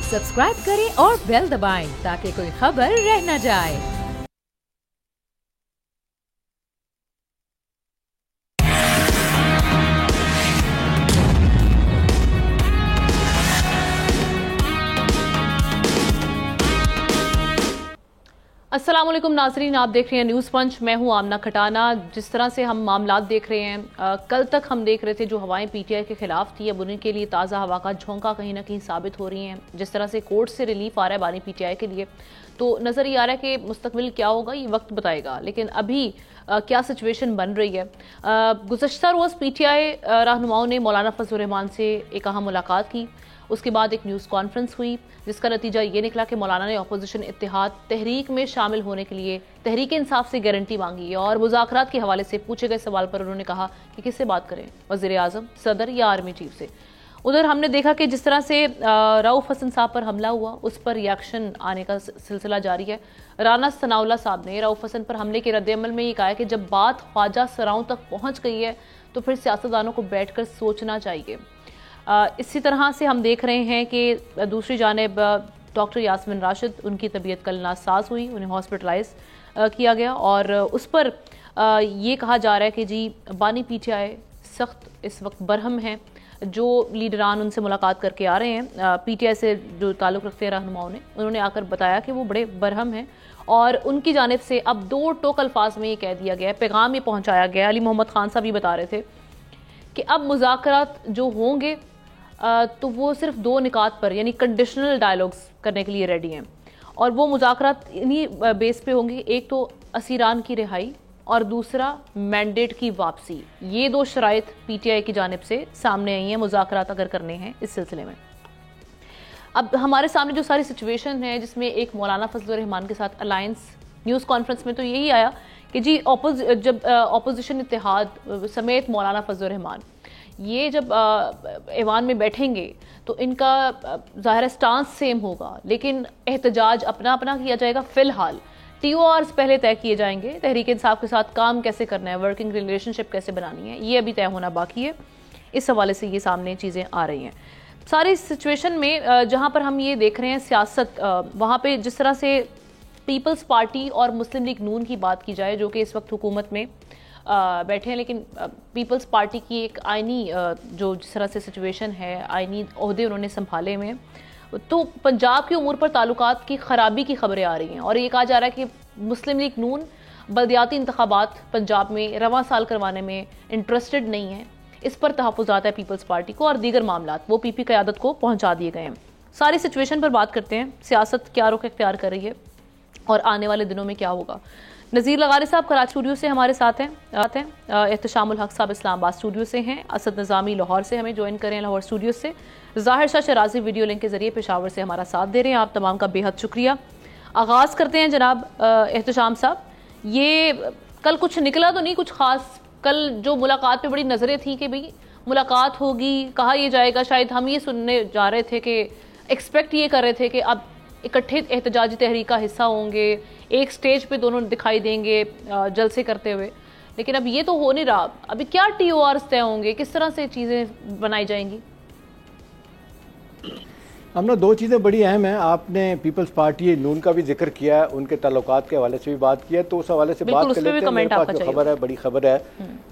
Subscribe करें और bell दबाएं ताकि कोई खबर रह न जाए। अस्सलाम वालेकुम नाज़रीन, आप देख रहे हैं न्यूज़ पंच। मैं हूं आमना खटाना। जिस तरह से हम मामलात देख रहे हैं, कल तक हम देख रहे थे जो हवाएं पीटीआई के खिलाफ थी, अब उन्हीं के लिए ताज़ा हवा का झोंका कहीं ना कहीं साबित हो रही हैं। जिस तरह से कोर्ट से रिलीफ आ रहा है बानी पीटीआई के लिए, तो नज़र ये आ रहा है कि मुस्तकबिल क्या होगा ये वक्त बताएगा। लेकिन अभी क्या सिचुएशन बन रही है। गुज़श्ता रोज़ पीटीआई रहनुमाओं ने मौलाना फजल रहमान से एक अहम मुलाकात की। उसके बाद एक न्यूज़ कॉन्फ्रेंस हुई जिसका नतीजा ये निकला कि मौलाना ने अपोजिशन इत्तेहाद तहरीक में शामिल होने के लिए तहरीक इंसाफ से गारंटी मांगी है। और मुज़ाकरात के हवाले से पूछे गए सवाल पर उन्होंने कहा कि किससे बात करें, वज़ीर आज़म, सदर या आर्मी चीफ से। उधर हमने देखा कि जिस तरह से रऊफ हसन साहब पर हमला हुआ, उस पर रिएक्शन आने का सिलसिला जारी है। राना सनाउल्लाह साहब ने रऊफ हसन पर हमले के रद्द-ए-अमल में ये कहा है कि जब बात ख्वाजा सराओं तक पहुंच गई है तो फिर सियासतदानों को बैठकर सोचना चाहिए। इसी तरह से हम देख रहे हैं कि दूसरी जानिब डॉक्टर यास्मिन राशिद, उनकी तबीयत कल नासाज हुई, उन्हें हॉस्पिटलाइज किया गया और उस पर ये कहा जा रहा है कि जी बानी पीटीआई सख्त इस वक्त बरहम हैं। जो लीडरान उनसे मुलाकात करके आ रहे हैं, पीटीआई से जो ताल्लुक़ रखते हैं रहनुमाओं ने, उन्होंने आकर बताया कि वो बड़े बरहम हैं और उनकी जानिब से अब दो टोक अल्फाज में ये कह दिया गया है, पैगाम ये पहुँचाया गया। अली मोहम्मद खान साहब भी बता रहे थे कि अब मुज़ाकरात जो होंगे तो वो सिर्फ दो निकात पर यानी कंडीशनल डायलॉग्स करने के लिए रेडी हैं और वो मुज़ाकरात इन्हीं बेस पे होंगे। एक तो असीरान की रिहाई और दूसरा मैंडेट की वापसी। ये दो शराइत पीटीआई की जानिब से सामने आई हैं मुज़ाकरात अगर करने हैं इस सिलसिले में। अब हमारे सामने जो सारी सिचुएशन है जिसमें एक मौलाना फजल रहमान के साथ अलायंस, न्यूज़ कॉन्फ्रेंस में तो यही आया कि जी जब अपोजिशन इत्तेहाद समेत मौलाना फजल रहमान ये जब ऐवान में बैठेंगे तो इनका ज़ाहिर स्टांस सेम होगा, लेकिन एहतजाज अपना अपना किया जाएगा। फ़िलहाल TORs पहले तय किए जाएंगे, तहरीक इंसाफ के साथ काम कैसे करना है, वर्किंग रिलेशनशिप कैसे बनानी है, ये अभी तय होना बाकी है। इस हवाले से ये सामने चीज़ें आ रही हैं। सारी सिचुएशन में जहाँ पर हम ये देख रहे हैं सियासत, वहाँ पर जिस तरह से पीपल्स पार्टी और मुस्लिम लीग नून की बात की जाए जो कि इस वक्त हुकूमत में बैठे हैं, लेकिन पीपल्स पार्टी की एक आइनी जो जिस तरह से सिचुएशन है, आइनी ओहदे उन्होंने संभाले हुए हैं, तो पंजाब के उमूर पर ताल्लुकात की ख़राबी की खबरें आ रही हैं और ये कहा जा रहा है कि मुस्लिम लीग नून बलदियाती इंतखाबात पंजाब में रवां साल करवाने में इंटरेस्टेड नहीं है। इस पर तहफ़्फ़ुज़ात है पीपल्स पार्टी को और दीगर मामलात वो PP क़यादत को पहुँचा दिए गए हैं। सारी सिचुएशन पर बात करते हैं, सियासत क्या रुख इख्तियार कर रही है और आने वाले दिनों में क्या होगा। नज़ीर लगारी साहब कराची स्टूडियो से हमारे साथ हैं। एहतशामुल हक साहब इस्लामाबाद स्टूडियो से हैं। असद निज़ामी लाहौर से हमें ज्वाइन करें, लाहौर स्टूडियो से। ज़ाहिर शाह शराजी वीडियो लिंक के जरिए पेशावर से हमारा साथ दे रहे हैं। आप तमाम का बेहद शुक्रिया। आगाज़ करते हैं जनाब एहतशाम साहब, ये कल कुछ निकला तो नहीं कुछ ख़ास? कल जो मुलाकात पे बड़ी नज़रें थी कि भाई मुलाकात होगी, कहा यह जाएगा, शायद हम ये सुनने जा रहे थे कि एक्सपेक्ट ये कर रहे थे कि अब इकट्ठे एहतजाजी तहरीक का हिस्सा होंगे, एक स्टेज पे दोनों दिखाई देंगे जलसे करते हुए, लेकिन अब ये तो हो नहीं रहा। अभी क्या TORs तय होंगे, किस तरह से चीज़ें बनाई जाएंगी? हमने दो चीज़ें बड़ी अहम हैं। आपने पीपल्स पार्टी नून का भी जिक्र किया है, उनके ताल्लुकात के हवाले से भी बात किया है, तो उस हवाले से बात कर लेते हैं। मेरे पास जो खबर है, बड़ी खबर है।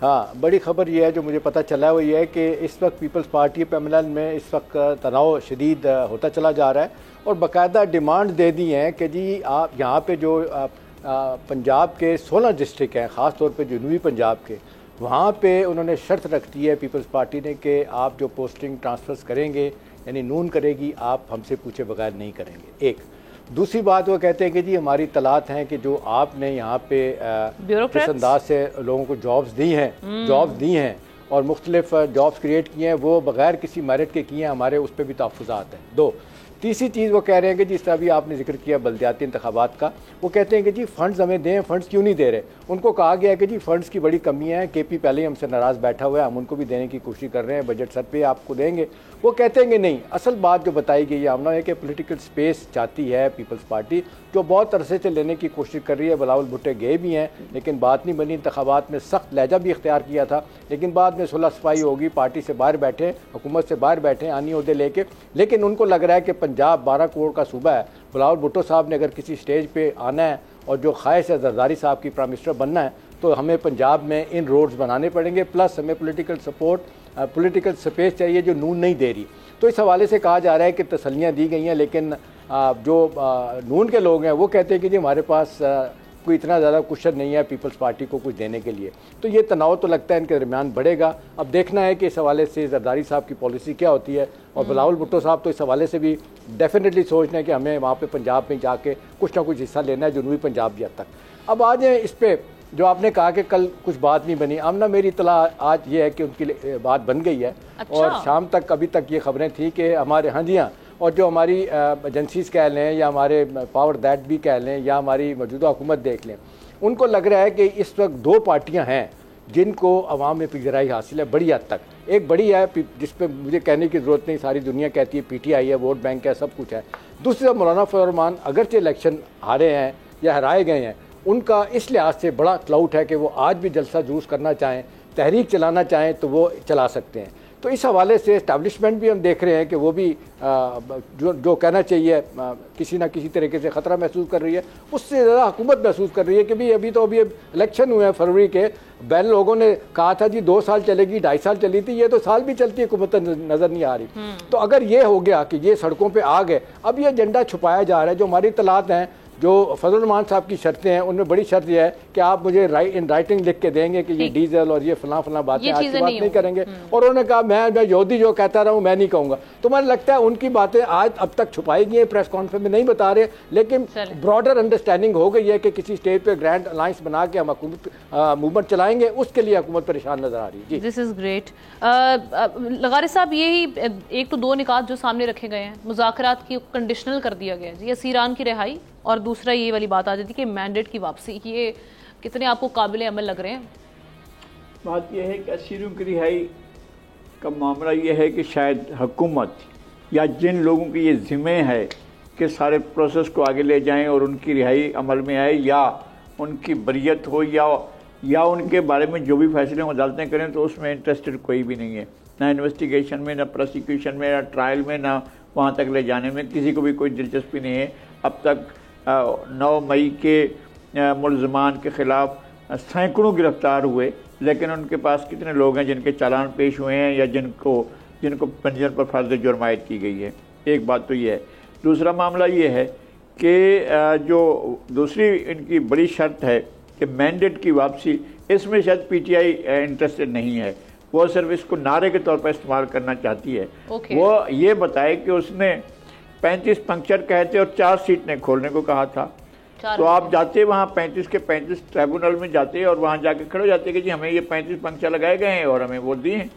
हाँ, बड़ी खबर यह है जो मुझे पता चला है, वो ये है कि इस वक्त पीपल्स पार्टी पैनल में इस वक्त तनाव शदीद होता चला जा रहा है और बाकायदा डिमांड दे दी हैं कि जी आप यहाँ पे जो पंजाब के 16 डिस्ट्रिक्ट हैं, ख़ास तौर पे जनूबी पंजाब के, वहाँ पे उन्होंने शर्त रख दी है पीपल्स पार्टी ने कि आप जो पोस्टिंग ट्रांसफ़र्स करेंगे, यानी नून करेगी, आप हमसे पूछे बगैर नहीं करेंगे। एक दूसरी बात वो कहते हैं कि जी हमारी तलात हैं कि जो आपने यहाँ पे किस अंदाज से लोगों को जॉब्स दी हैं और मुख्तलिफ जॉब्स क्रिएट किए हैं, वो बग़ैर किसी मेरिट के किए हैं, हमारे उस पर भी तहफ़्फ़ुज़ात हैं। दो तीसरी चीज़ वो कह रहे हैं कि जिस तरह भी आपने जिक्र किया बल्दियाती इंतखाबात का, वो कहते हैं कि जी फ़ंड्स हमें दें, फ़ंड्स क्यों नहीं दे रहे। उनको कहा गया है कि जी फ़ंड्स की बड़ी कमी है, KP पहले ही हमसे नाराज़ बैठा हुआ है, हम उनको भी देने की कोशिश कर रहे हैं, बजट सर पे आपको देंगे। वो कहते हैं कि नहीं, असल बात जो बताई गई है आमना है कि पोलिटिकल स्पेस चाहती है पीपल्स पार्टी, जो बहुत अरसे से लेने की कोशिश कर रही है। बिलावल भुट्टो गए भी हैं लेकिन बात नहीं बनी, इंतखाबात में सख्त लहजा भी इख्तियार किया था, लेकिन बाद में सुलह सफाई होगी, पार्टी से बाहर बैठे, हुकूमत से बाहर बैठे आनी ओहदे लेके, लेकिन उनको लग रहा है कि पंजाब 12 करोड़ का सूबा है, बिलावल भुट्टो साहब ने अगर किसी स्टेज पे आना है और जो ख्वाहिश है जरदारी साहब की प्राइम मिनिस्टर बनना है, तो हमें पंजाब में इन रोड्स बनाने पड़ेंगे, प्लस हमें पॉलिटिकल सपोर्ट, पॉलिटिकल स्पेस चाहिए जो नून नहीं दे रही। तो इस हवाले से कहा जा रहा है कि तसल्लियाँ दी गई हैं, लेकिन जो नून के लोग हैं वो कहते हैं कि जी हमारे पास कोई इतना ज़्यादा कुशन नहीं है पीपल्स पार्टी को कुछ देने के लिए। तो ये तनाव तो लगता है इनके दरमियान बढ़ेगा। अब देखना है कि इस हवाले से जरदारी साहब की पॉलिसी क्या होती है, और बिलावल भुट्टो साहब तो इस हवाले से भी डेफिनेटली सोच रहे हैं कि हमें वहाँ पे पंजाब में जाके कुछ ना कुछ हिस्सा लेना है, जनूबी पंजाब भी हद तक। अब आ जाए इस पर जो आपने कहा कि कल कुछ बात नहीं बनी, आमना मेरी इतला आज ये है कि उनकी बात बन गई है। अच्छा। और शाम तक अभी तक ये खबरें थी कि हमारे हाँ जी हाँ, और जो हमारी एजेंसीज कह लें या हमारे पावर दैट भी कह लें या हमारी मौजूदा हुकूमत देख लें, उनको लग रहा है कि इस वक्त दो पार्टियां हैं जिनको अवाम में पिगराई हासिल है बड़ी हद तक। एक बड़ी है जिस पे मुझे कहने की ज़रूरत नहीं, सारी दुनिया कहती है PTI है, वोट बैंक है, सब कुछ है। दूसरी तरफ मौलाना फजल रहमान अगरचे इलेक्शन हारे हैं या हराए गए हैं, उनका इस लिहाज से बड़ा क्लाउट है कि वो आज भी जलसा जुलूस करना चाहें, तहरीक चलाना चाहें तो वो चला सकते हैं। तो इस हवाले से इस्टेब्लिशमेंट भी हम देख रहे हैं कि वो भी जो कहना चाहिए किसी ना किसी तरीके से ख़तरा महसूस कर रही है, उससे ज़्यादा हुकूमत महसूस कर रही है कि भाई अभी इलेक्शन हुए हैं फरवरी के, बैन लोगों ने कहा था जी 2 साल चलेगी, 2.5 साल चली थी, ये तो साल भी चलती है, हुकूमत नज़र नहीं आ रही। तो अगर ये हो गया कि ये सड़कों पर आ गए, अब ये एजेंडा छुपाया जा रहा है। जो हमारी इतलात हैं, जो फजल रहमान साहब की शर्तें हैं, उनमें बड़ी शर्त यह है कि आप मुझे इन राइटिंग लिख के देंगे कि ये डीजल और ये फलां बातें आज की बात नहीं करेंगे। और उन्होंने कहा मैं यहूदी जो कहता रहा हूँ मैं नहीं कहूँगा। तो मुझे लगता है उनकी बातें आज अब तक छुपाई गई हैं, प्रेस कॉन्फ्रेंस में नहीं बता रहे, लेकिन ब्रॉडर अंडरस्टैंडिंग हो गई है कि किसी स्टेज पे ग्रैंड अलायंस बना के हम मूवमेंट चलाएंगे, उसके लिए हुकूमत परेशान नजर आ रही है। This is great. लगारी साहब, यही एक तो 2 निकात जो सामने रखे गए हैं, मुज़ाकरात की कंडीशनल कर दिया गया है, असीरान की रिहाई, और दूसरा ये वाली बात आ जाती है कि मैंडेट की वापसी, ये कितने आपको काबिल अमल लग रहे हैं? बात यह है कि असीरों की रिहाई का मामला ये है कि शायद हुकूमत या जिन लोगों की ये ज़िम्मे है कि सारे प्रोसेस को आगे ले जाएं और उनकी रिहाई अमल में आए, या उनकी बरियत हो या उनके बारे में जो भी फैसले अदालतें करें, तो उसमें इंटरेस्टेड कोई भी नहीं है, ना इन्वेस्टिगेशन में, ना प्रोसिक्यूशन में, ना ट्रायल में, ना वहाँ तक ले जाने में किसी को भी कोई दिलचस्पी नहीं है। अब तक 9 मई के मुलजमान के ख़िलाफ़ सैकड़ों गिरफ्तार हुए, लेकिन उनके पास कितने लोग हैं जिनके चालान पेश हुए हैं या जिनको पंजर पर फर्ज जुर्म आयद की गई है। एक बात तो ये है। दूसरा मामला ये है कि जो दूसरी इनकी बड़ी शर्त है कि मैंडेट की वापसी, इसमें शायद PTI इंटरेस्टेड नहीं है, वो सिर्फ इसको नारे के तौर पर इस्तेमाल करना चाहती है। वो ये बताए कि उसने 35 पंक्चर कहे थे और 4 सीटें खोलने को कहा था, तो आप जाते वहाँ 35 के 35 ट्राइब्यूनल में जाते और वहाँ जाके खड़े हो जाते कि जी हमें ये 35 पंक्चर लगाए गए हैं और हमें वोट दिए हैं।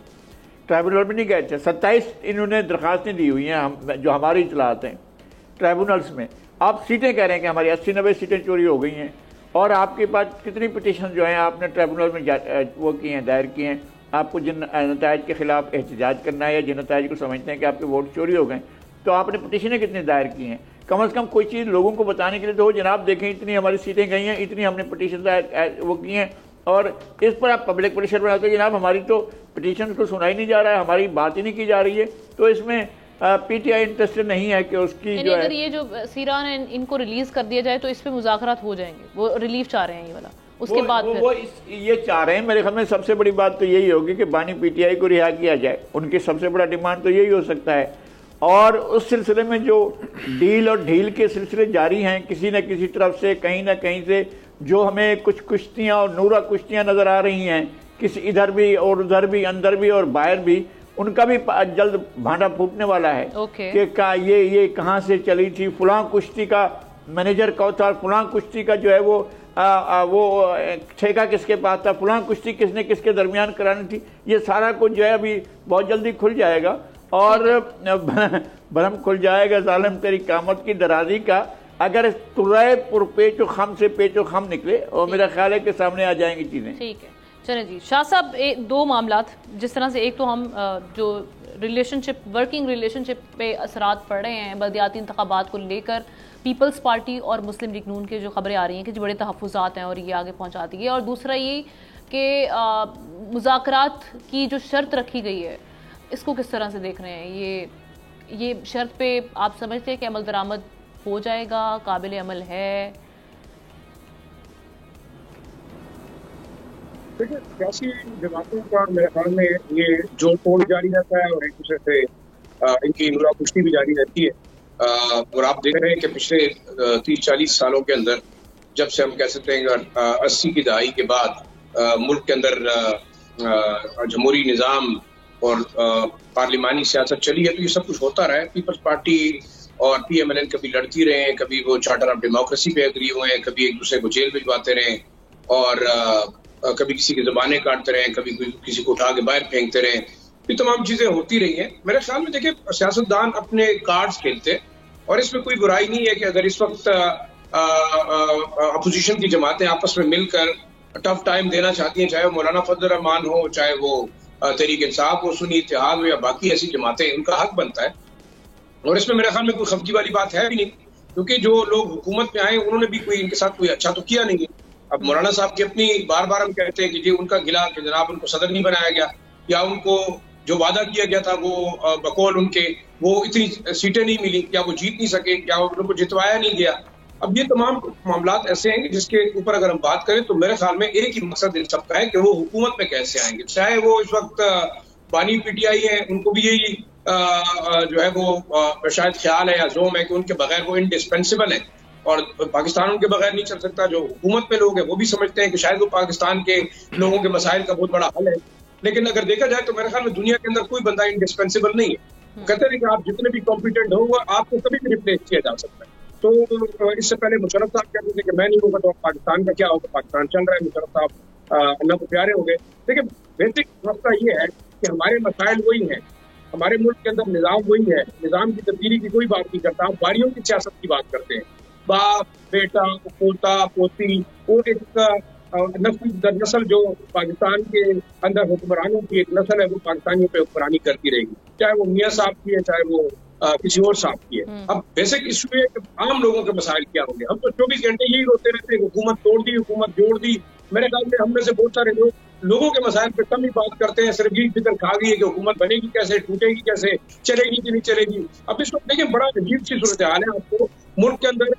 ट्राइब्यूनल में नहीं गए थे। 27 इन्होंने दरख्वास्तें दी हुई हैं जो हमारी इतलात हैं ट्राइब्यूनल्स में। आप सीटें कह रहे हैं कि हमारी 80-90 सीटें चोरी हो गई हैं, और आपके पास कितनी पिटीशन जो हैं आपने ट्राइब्यूनल में वो की हैं, दायर की हैं। आपको जिन नतायज के खिलाफ एहतजाज करना है या जिन नतायज को समझते हैं कि आपके वोट चोरी हो गए, तो आपने पिटीशनें कितनी दायर की हैं। कम से कम कोई चीज़ लोगों को बताने के लिए तो हो, जनाब देखें इतनी हमारी सीटें गई हैं, इतनी हमने पिटीशन दायर वो की हैं, और इस पर आप पब्लिक प्रेशर बनाते हो जनाब हमारी तो पिटीशन को सुनाई नहीं जा रहा है, हमारी बात ही नहीं की जा रही है। तो इसमें PTI इंटरेस्टेड नहीं है कि उसकी जो है, अगर ये जो सीरान है इनको रिलीज कर दिया जाए तो इस पे मुज़ाकरात हो जाएंगे, वो रिलीफ चाह रहे हैं ये वाला, उसके बाद ये चाह रहे हैं। मेरे ख्याल में सबसे बड़ी बात तो यही होगी कि बानी PTI को रिहा किया जाए, उनकी सबसे बड़ा डिमांड तो यही हो सकता है। और उस सिलसिले में जो डील और ढील के सिलसिले जारी हैं किसी न किसी तरफ से, कहीं ना कहीं से, जो हमें कुछ कुश्तियाँ और नूरा कुश्तियाँ नज़र आ रही हैं, किसी इधर भी और उधर भी, अंदर भी और बाहर भी, उनका भी जल्द भांडा फूटने वाला है कि ये कहाँ से चली थी, फलां कुश्ती का मैनेजर कौन था, फलां कुश्ती का जो है वो ठेका किसके पास था, फलां कुश्ती किसने किसके दरमियान करानी थी। ये सारा कुछ जो है अभी बहुत जल्दी खुल जाएगा और भरम खुल जाएगा जालिम तेरी कामत की दराजी का, अगर तुराए पेचो खम से पेचो खम निकले, और मेरा ख्याल है कि सामने आ जाएंगी चीज़ें। ठीक है, चलें जी। शाह साहब, 2 मामलात जिस तरह से, एक तो हम जो रिलेशनशिप, वर्किंग रिलेशनशिप पे असरात पड़ रहे हैं बल्दियाती इंतखाबात को लेकर, पीपल्स पार्टी और मुस्लिम लीग नून के जो खबरें आ रही हैं कि जो बड़े तहफ़्फ़ुज़ात हैं और ये आगे पहुँचाती है, और दूसरा ये कि मुज़ाकरात की जो शर्त रखी गई है, इसको किस तरह से देख रहे हैं? ये ये शर्त पे आप समझते हैं कि अमल दरामद हो जाएगा, काबिल अमल है? देखिए, सियासी जमातों का मेरे ख्याल में ये जोड़ तोड़ जारी रहता है और एक दूसरे से इनकी नुला कुश्ती भी जारी रहती है। और आप देख रहे हैं कि पिछले 30-40 सालों के अंदर, जब से हम कह सकते हैं 80 की दहाई के बाद मुल्क के अंदर जमहूरी निज़ाम और पार्लिमानी सियासत चली है, तो ये सब कुछ होता रहा है। पीपल्स पार्टी और PMLN कभी लड़ती रहे हैं, कभी वो चार्टर ऑफ डेमोक्रेसी पे एग्री हुए हैं, कभी एक दूसरे को जेल भिजवाते रहे और कभी किसी की ज़बानें काटते रहे, कभी किसी को उठा के बाहर फेंकते रहे। ये तमाम चीजें होती रही हैं। मेरे ख्याल में देखिए, सियासतदान अपने कार्ड्स खेलते हैं और इसमें कोई बुराई नहीं है कि अगर इस वक्त अपोजिशन की जमातें आपस में मिलकर टफ टाइम देना चाहती हैं, चाहे वो मौलाना फजल रहमान हो, चाहे वो तहरीक इंसाफ हो, सुन्नी इत्तेहाद हो या बाकी ऐसी जमातें, उनका हक बनता है। और इसमें मेरे ख्याल में कोई खफगी वाली बात है भी नहीं, क्योंकि जो लोग हुकूमत में आए उन्होंने भी कोई इनके साथ कोई अच्छा तो किया नहीं है। अब मौलाना साहब की अपनी बार बार हम कहते हैं कि जी उनका गिला कि जनाब उनको सदर नहीं बनाया गया, या उनको जो वादा किया गया था वो बकौल उनके वो इतनी सीटें नहीं मिली, क्या वो जीत नहीं सके, क्या उनको जितवाया नहीं गया। अब ये तमाम मामलात ऐसे हैं कि जिसके ऊपर अगर हम बात करें तो मेरे ख्याल में एक ही मकसद इन सबका है कि वो हुकूमत में कैसे आएंगे। चाहे वो इस वक्त बानी PTI है, उनको भी यही जो है वो शायद ख्याल है या जोम है कि उनके बगैर वो इंडिस्पेंसिबल है और पाकिस्तान उनके बगैर नहीं चल सकता। जो हुकूमत में लोग हैं वो भी समझते हैं कि शायद वो पाकिस्तान के लोगों के मसाइल का बहुत बड़ा हल है। लेकिन अगर देखा जाए तो मेरे ख्याल में दुनिया के अंदर कोई बंदा इंडिस्पेंसिबल नहीं है। कहते हैं कि आप जितने भी कॉम्पिटेंट हो वो आपको कभी भी रिप्लेस किया जा सकता है। तो इससे पहले मुशर्रफ साहब कहते थे कि मैं नहीं होगा तो पाकिस्तान का क्या होगा, पाकिस्तान चल रहा है, मुशर्रफ साहब अल्लाह को प्यारे हो गए। देखिए, बेसिक मसला ये है कि हमारे मसाइल वही हैं, हमारे मुल्क के अंदर निज़ाम वही है, निज़ाम की तब्दीली की कोई बात नहीं करता। आप बारियों की सियासत की बात करते हैं, बाप बेटा पोता पोती, वो एक नस्ल दर नस्ल जो पाकिस्तान के अंदर हुक्मरानों की एक नस्ल है वो पाकिस्तानियों पे हुक्मरानी करती रहेगी, चाहे वो मियाँ साहब की है चाहे वो किसी और साहब की है। अब बेसिक इशू है कि आम लोगों के मसाइल क्या होंगे। हम तो 24 घंटे यही रोते रहते हैं, हुकूमत तोड़ दी, हुकूमत जोड़ दी। मेरे ख्याल में हम में से बहुत सारे लोगों के मसाइल पे कम ही बात करते हैं, सिर्फ यही फिक्र खा गई है कि हुकूमत बनेगी कैसे, टूटेगी कैसे, चलेगी कि नहीं चलेगी। अब इस वक्त देखिए बड़ा अजीब सी सूरत हाल है। आपको मुल्क के अंदर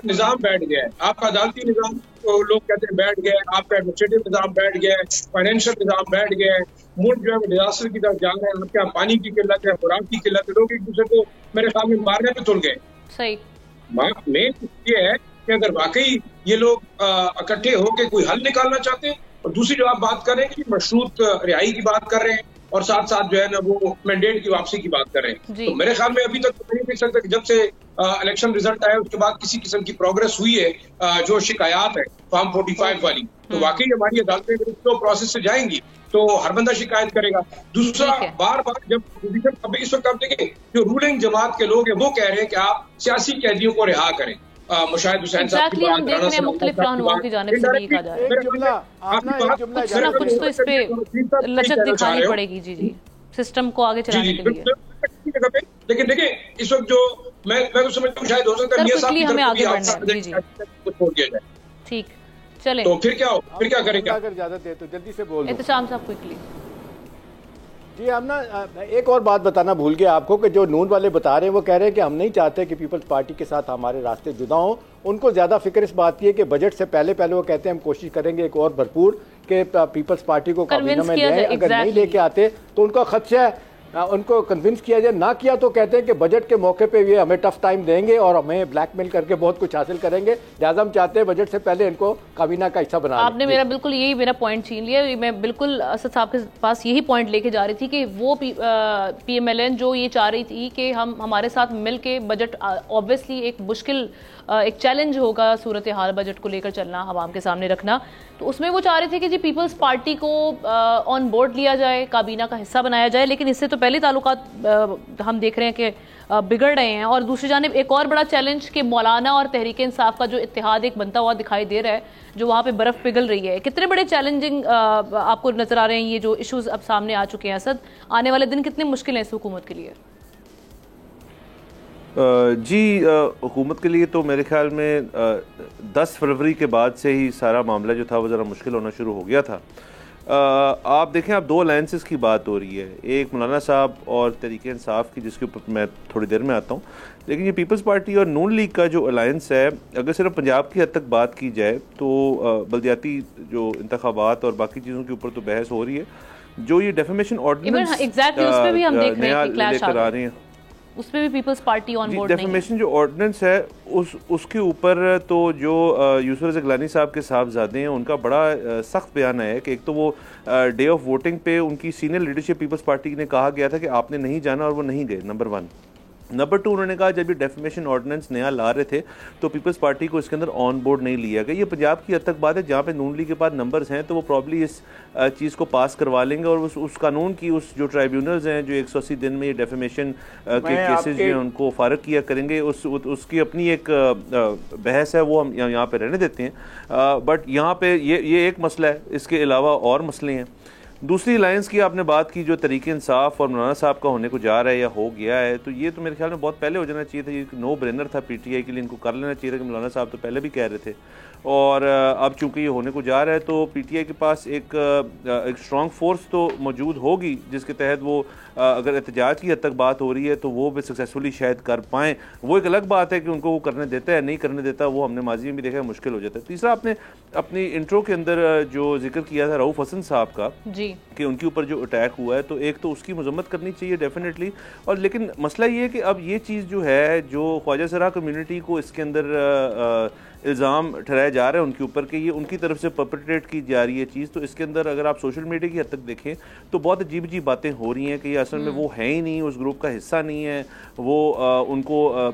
निज़ाम बैठ गया है, आपका अदालती निज़ाम तो लोग कहते हैं बैठ गया है, आपका एडमिनिस्ट्रेटिव निज़ाम बैठ गया है, फाइनेंशियल निज़ाम बैठ गया है, मुल्क जो है वो डिजास्टर की तरफ जा रहे हैं। आपके यहाँ पानी की किल्लत है, खुराक की किल्लत है, लोग एक दूसरे को मेरे ख्याल में मारने में तुल गए। सही मेन ये है कि अगर वाकई ये लोग इकट्ठे होकर कोई हल निकालना चाहते हैं, और दूसरी जो आप बात कर रहे हैं कि मशरूत रिहाई की बात कर रहे हैं और साथ साथ जो है ना वो मैंडेट की वापसी की बात कर रहे हैं, तो मेरे ख्याल में अभी तक तो नहीं देख सकता कि जब से इलेक्शन रिजल्ट आया उसके बाद किसी किस्म की प्रोग्रेस हुई है। जो शिकायत है फॉर्म 45 वाली, तो वाकई हमारी अदालतें तो प्रोसेस से जाएंगी तो हर बंदा शिकायत करेगा। दूसरा, बार बार जब पोजीशन अभी इस वक्त आप देखें जो रूलिंग जमात के लोग हैं वो कह रहे हैं कि आप सियासी कैदियों को रिहा करें। मुशाहिद हुसैन साहब की बात, देख रहे हैं मुख्तलिफ रहनुमाओं की जानिब से भी कहा जा रहा है कुछ तो इस पे लचक दिखानी पड़ेगी। जी जी, सिस्टम को आगे चलाने के लिए। लेकिन देखिए इस वक्त जो मैं तो समझता हूँ शायद हो सकता है हमें आगे बढ़ना है। जी जी, छोड़ दिया जाए। ठीक, चले तो फिर क्या हो, फिर क्या करेंगे? अगर इजाजत है तो जल्दी से बोल दो। एहतशाम साहब क्विकली। जी, हम ना एक और बात बताना भूल गया आपको कि जो नून वाले बता रहे हैं वो कह रहे हैं कि हम नहीं चाहते कि पीपल्स पार्टी के साथ हमारे रास्ते जुदा हों। उनको ज़्यादा फिक्र इस बात की है कि बजट से पहले वो कहते हैं हम कोशिश करेंगे एक और भरपूर कि पीपल्स पार्टी को काबीना में ले आए। अगर नहीं लेके आते तो उनका खदशा है उनको कन्विंस किया जाए, ना किया तो कहते हैं कि बजट के मौके पे ये हमें टफ टाइम देंगे और हमें ब्लैकमेल करके बहुत कुछ हासिल करेंगे। लिहाजा हम चाहते हैं बजट से पहले इनको काबीना का हिस्सा बना। आपने मेरा बिल्कुल यही मेरा पॉइंट छीन लिया। मैं बिल्कुल असद साहब के पास यही पॉइंट लेके जा रही थी कि वो PMLN जो ये चाह रही थी कि हम हमारे साथ मिल के बजट, ऑब्वियसली एक मुश्किल एक चैलेंज होगा सूरत हाल बजट को लेकर चलना, आवाम के सामने रखना, तो उसमें वो चाह रहे थे कि जी पीपल्स पार्टी को ऑन बोर्ड लिया जाए, काबीना का हिस्सा बनाया जाए। लेकिन इससे तो पहले ताल्लुकात हम देख रहे हैं कि बिगड़ रहे हैं। और दूसरी जानिब एक और बड़ा चैलेंज कि मौलाना और तहरीक इंसाफ का जो इत्तेहाद एक बनता हुआ दिखाई दे रहा है, जो वहाँ पे बर्फ़ पिघल रही है। कितने बड़े चैलेंजिंग आपको नजर आ रहे हैं ये जो इशूज़ अब सामने आ चुके हैं? असद, आने वाले दिन कितने मुश्किल हैं इस हुकूमत के लिए? जी, हुकूमत के लिए तो मेरे ख्याल में 10 फरवरी के बाद से ही सारा मामला जो था वो ज़रा मुश्किल होना शुरू हो गया था। आप देखें, आप 2 अलायंसेस की बात हो रही है, एक मौलाना साहब और तहरीक इंसाफ की, जिसके ऊपर मैं थोड़ी देर में आता हूँ। लेकिन ये पीपल्स पार्टी और नून लीग का जो अलायंस है, अगर सिर्फ पंजाब की हद तक बात की जाए तो बल्दियाती जो इंतखाबात और बाकी चीज़ों के ऊपर तो बहस हो रही है। जो ये डेफेमेशन ऑर्डिनेंस लेकर आ रहे हैं, उसमें भी पीपल्स पार्टी ऑन बोर्ड नहीं है। डेफेमेशन जो ऑर्डिनेंस है उसके ऊपर तो जो यूसुफ रज़ा गिलानी साहब के साहबजादे हैं, उनका बड़ा सख्त बयान है कि एक तो वो डे ऑफ वोटिंग पे उनकी सीनियर लीडरशिप पीपल्स पार्टी ने कहा गया था कि आपने नहीं जाना, और वो नहीं गए, नंबर 1। नंबर 2, उन्होंने कहा जब ये डेफेमेशन ऑर्डिनेंस नया ला रहे थे तो पीपल्स पार्टी को इसके अंदर ऑन बोर्ड नहीं लिया गया। ये पंजाब की हद तक बात है, जहाँ पे नून लीग के पास नंबर्स हैं तो वो प्रॉब्ली इस चीज़ को पास करवा लेंगे, और उस कानून की उस जो ट्राइब्यूनल्स हैं जो 180 दिन में ये डेफेमेशन के केसेस जो हैं उनको फारग किया करेंगे, उसकी अपनी एक बहस है, वो हम यहाँ पे रहने देते हैं। बट यहाँ पे ये एक मसला है, इसके अलावा और मसले हैं। दूसरी अलायंस की आपने बात की, जो तहरीक इंसाफ और मौलाना साहब का होने को जा रहा है या हो गया है, तो ये तो मेरे ख्याल में बहुत पहले हो जाना चाहिए था। ये नो ब्रेनर था पीटीआई के लिए, इनको कर लेना चाहिए था कि मौलाना साहब तो पहले भी कह रहे थे, और अब चूंकि ये होने को जा रहा है तो पीटीआई के पास एक स्ट्रॉन्ग फोर्स तो मौजूद होगी, जिसके तहत वो अगर एहतजाज की हद तक बात हो रही है तो वो भी सक्सेसफुली शायद कर पाएँ। वो एक अलग बात है कि उनको वो करने देता है नहीं करने देता, वो हमने माजी में भी देखा, मुश्किल हो जाता है। तीसरा, आपने अपनी इंट्रो के अंदर जो जिक्र किया था रऊफ हसन साहब का जी, कि उनके ऊपर जो अटैक हुआ है, तो एक तो उसकी मजम्मत करनी चाहिए डेफिनेटली, और लेकिन मसला ये है कि अब ये चीज़ जो है, जो ख्वाजा सरा कम्युनिटी को इसके अंदर इल्ज़ाम ठहराया जा रहा है उनके ऊपर कि ये उनकी तरफ से परपेट्रेट की जा रही है चीज़, तो इसके अंदर अगर आप सोशल मीडिया की हद तक देखें तो बहुत अजीब अजीब बातें हो रही हैं कि ये असल में वो है ही नहीं, उस ग्रुप का हिस्सा नहीं है, वो उनको